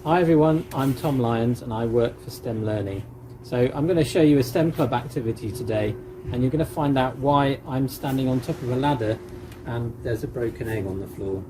Hi everyone, I'm Tom Lyons and I work for STEM Learning. So I'm going to show you a STEM Club activity today, and you're going to find out why I'm standing on top of a ladder and there's a broken egg on the floor.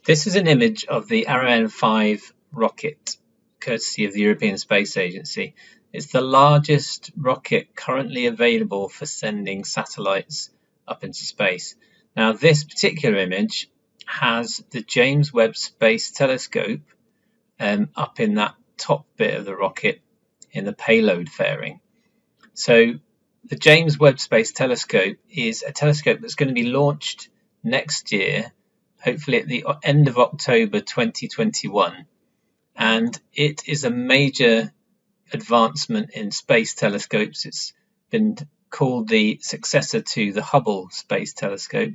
This is an image of the Ariane 5 rocket, courtesy of the European Space Agency. It's the largest rocket currently available for sending satellites up into space. Now, this particular image has the James Webb Space Telescope up in that top bit of the rocket in the payload fairing. So the James Webb Space Telescope is a telescope that's going to be launched next year, hopefully at the end of October 2021. And it is a major advancement in space telescopes. It's been called the successor to the Hubble Space Telescope.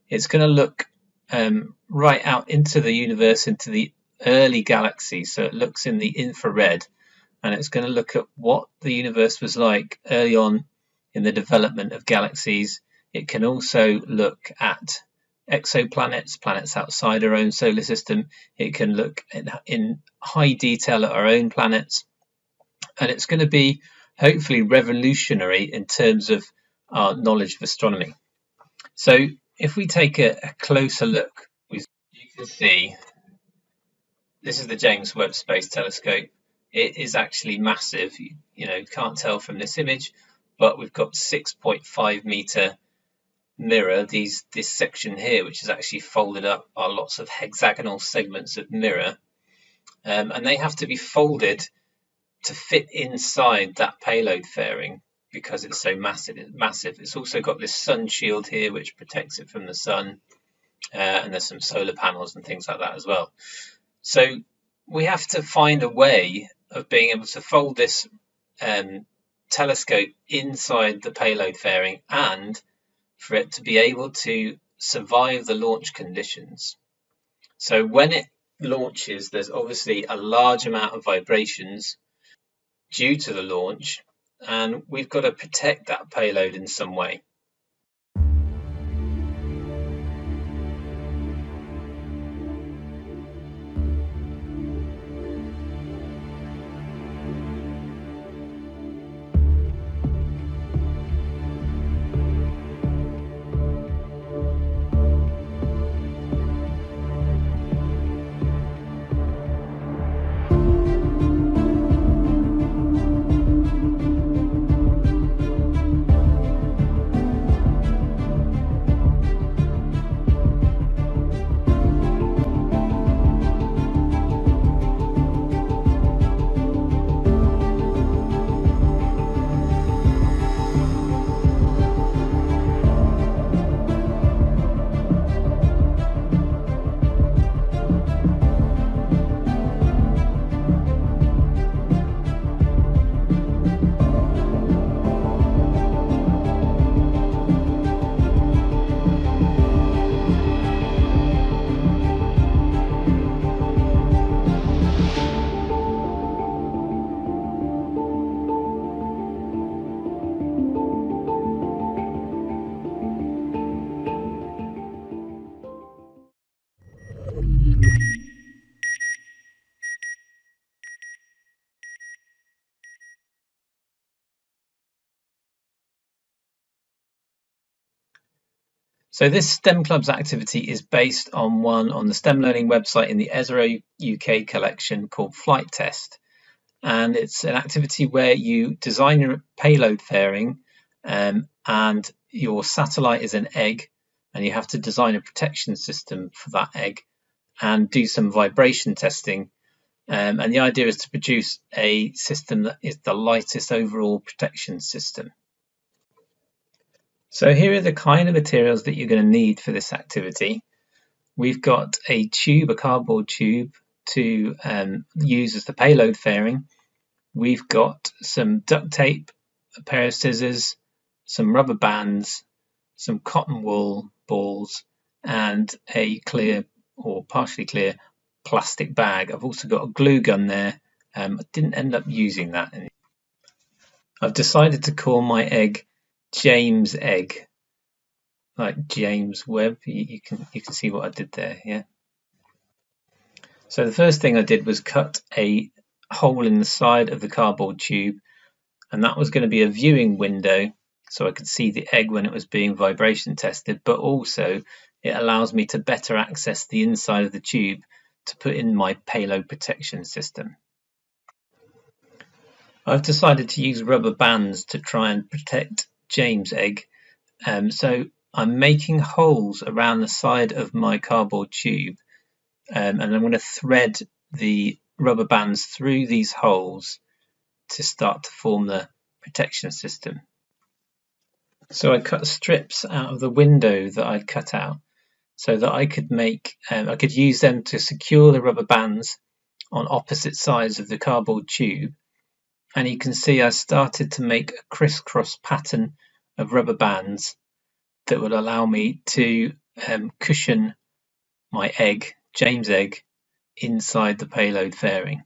It's going to look right out into the universe, into the early galaxies. So it looks in the infrared, and it's going to look at what the universe was like early on in the development of galaxies. It can also look at exoplanets, planets outside our own solar system. It can look in high detail at our own planets, and it's going to be hopefully revolutionary in terms of our knowledge of astronomy. So if we take a closer look, you can see this is the James Webb Space Telescope. It is actually massive. You can't tell from this image, but we've got 6.5 meter mirror. This section here, which is actually folded up, are lots of hexagonal segments of mirror, and they have to be folded to fit inside that payload fairing because it's so massive. It's also got this sun shield here, which protects it from the sun, and there's some solar panels and things like that as well. So we have to find a way of being able to fold this telescope inside the payload fairing and for it to be able to survive the launch conditions. So when it launches, there's obviously a large amount of vibrations due to the launch, and we've got to protect that payload in some way. So this STEM Club's activity is based on one on the STEM Learning website in the Esro UK collection called Flight Test. And it's an activity where you design your payload fairing, and your satellite is an egg, and you have to design a protection system for that egg and do some vibration testing. And the idea is to produce a system that is the lightest overall protection system. So here are the kind of materials that you're going to need for this activity. We've got a tube, a cardboard tube, to use as the payload fairing. We've got some duct tape, a pair of scissors, some rubber bands, some cotton wool balls, and a clear or partially clear plastic bag. I've also got a glue gun there. I didn't end up using that. I've decided to call my egg James Egg, like James Webb. You can see what I did there, yeah. So the first thing I did was cut a hole in the side of the cardboard tube, and that was going to be a viewing window so I could see the egg when it was being vibration tested, but also it allows me to better access the inside of the tube to put in my payload protection system. I've decided to use rubber bands to try and protect James' egg, so I'm making holes around the side of my cardboard tube, and I'm going to thread the rubber bands through these holes to start to form the protection system. So I cut strips out of the window that I'd cut out so that I could use them to secure the rubber bands on opposite sides of the cardboard tube. And you can see I started to make a crisscross pattern of rubber bands that would allow me to cushion my egg, James' egg, inside the payload fairing.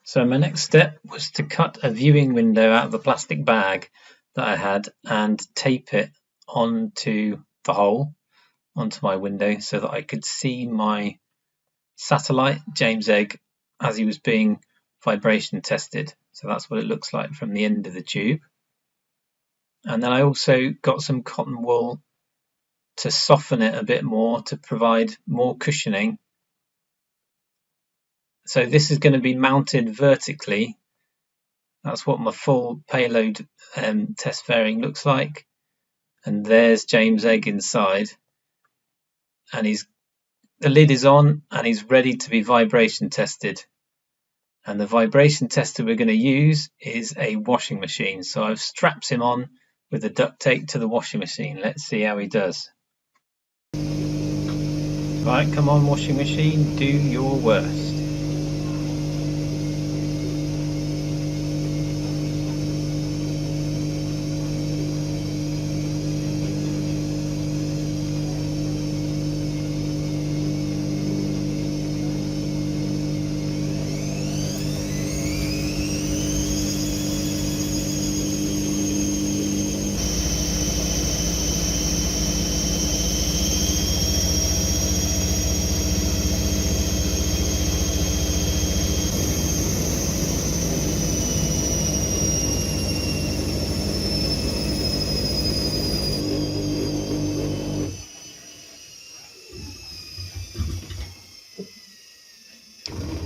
So my next step was to cut a viewing window out of a plastic bag that I had and tape it onto the hole, onto my window, so that I could see my satellite, James' egg, as he was being vibration tested. So that's what it looks like from the end of the tube. And then I also got some cotton wool to soften it a bit more to provide more cushioning. So this is going to be mounted vertically. That's what my full payload test fairing looks like. And there's James' egg inside. And the lid is on and he's ready to be vibration tested. And the vibration tester we're going to use is a washing machine. So I've strapped him on with the duct tape to the washing machine. Let's see how he does. Right, come on, washing machine, do your worst.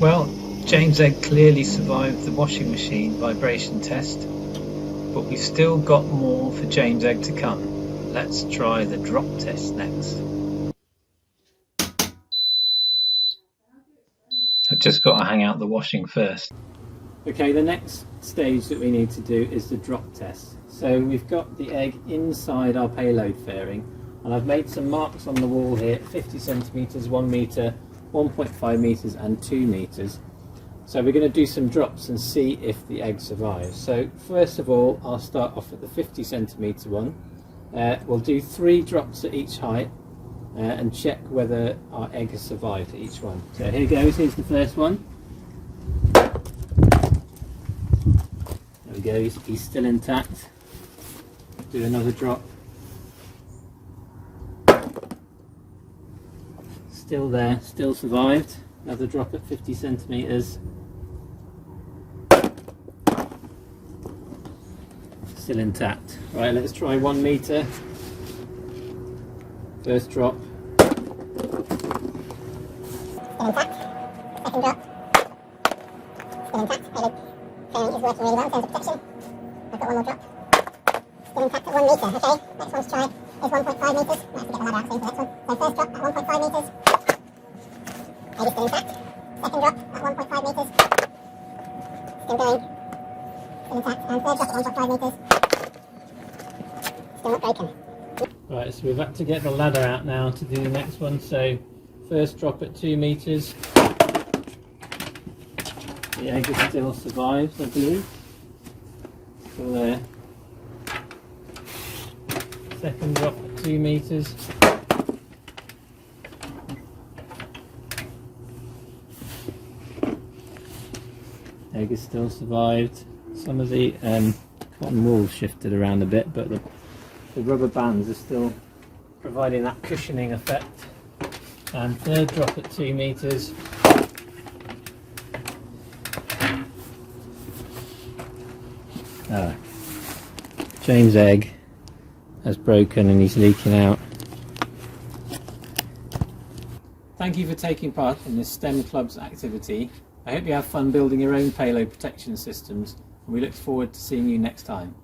Well, James' egg clearly survived the washing machine vibration test, but we've still got more for James' egg to come. Let's try the drop test next. I've just got to hang out the washing first. Okay, the next stage that we need to do is the drop test. So we've got the egg inside our payload fairing, and I've made some marks on the wall here, 50 centimetres, 1 metre, 1.5 metres and 2 metres. So we're going to do some drops and see if the egg survives. So first of all, I'll start off at the 50 centimetre one. We'll do 3 drops at each height and check whether our egg has survived at each one. So here goes, here's the first one. There we go, he's still intact. Do another drop. Still there, still survived. Another drop at 50 centimetres. Still intact. Right, let's try 1 metre. First drop. Still intact. Second drop. Still intact. Payload fairing is working really well in terms of protection. I've got 1 more drop. Still intact at 1 metre. Okay, next one to try is 1.5 metres. Might have to get the ladder out soon for the next one. So first drop at 1.5 metres. Egg is still intact. Second drop at 1.5 metres. Still going. Still intact. And third drop at 1.5 metres. Still not broken. Right, so we've had to get the ladder out now to do the next one. So first drop at 2 metres. The egg still survives, I believe. Still there. Second drop at 2 metres. Egg is still survived. Some of the cotton wool shifted around a bit, but the rubber bands are still providing that cushioning effect. And third drop at 2 meters. James' egg has broken and he's leaking out. Thank you for taking part in this STEM Club's activity. I hope you have fun building your own payload protection systems, and we look forward to seeing you next time.